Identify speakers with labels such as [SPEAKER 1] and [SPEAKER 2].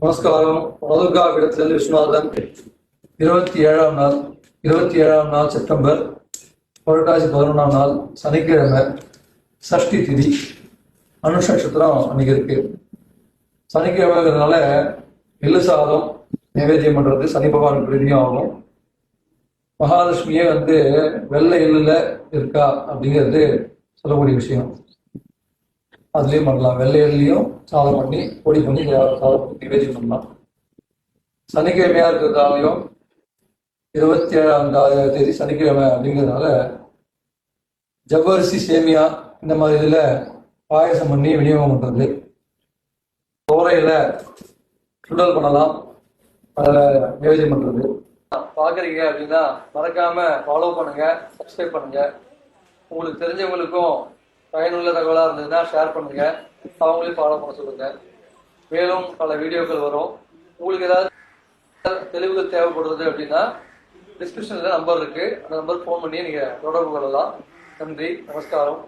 [SPEAKER 1] நமஸ்காரம். வலதுர்கா பீடத்திலிருந்து விஸ்வநாதன். 27ஆம் நாள் செப்டம்பர், புரட்டாசி 11ஆம் நாள் சனிக்கிழமை, சஷ்டி திதி, அனுஷ நட்சத்திரம் அன்னைக்கு இருக்கு. சனிக்கிழமைங்கிறதுனால எள்ளு சாதம் நைவேத்தியம் பண்றது சனி பகவானுக்கு பிரீதியும் ஆகும். மகாலட்சுமியே வெள்ளை எள்ளுல இருக்கா அப்படிங்கிறது சொல்லக்கூடிய விஷயம். அதுலயும் பண்ணலாம். வெள்ளை எள்ளையும் சாதம் பண்ணி பொடி பண்ணி சாதம் பண்ணி நிவேதியம் பண்ணலாம். சனிக்கிழமையா இருக்கிறதாலையும் 27ஆம் தேதி சனிக்கிழமை அப்படிங்கிறதுனால ஜவ்வரிசி சேமியா இந்த மாதிரி இதுல பாயசம் பண்ணி விநியோகம் பண்றது, தோரையில சுடல் பண்ணலாம், அதில் நிவேதியம் பண்றது. பார்க்குறீங்க அப்படின்னா மறக்காம ஃபாலோ பண்ணுங்க, சப்ஸ்கிரைப் பண்ணுங்க. உங்களுக்கு தெரிஞ்சவங்களுக்கும் பயனுள்ள தகவலாக இருந்ததுன்னா ஷேர் பண்ணுங்க, அவங்களையும் ஃபாலோ பண்ண சொல்லுங்க. மேலும் பல வீடியோக்கள் வரும். உங்களுக்கு ஏதாவது தெளிவுகள் தேவைப்படுறது அப்படின்னா டிஸ்கிரிப்ஷன்ல நம்பர் இருக்கு, அந்த நம்பருக்கு ஃபோன் பண்ணி நீங்க தொடர்பு கொள்ளலாம். நன்றி, நமஸ்காரம்.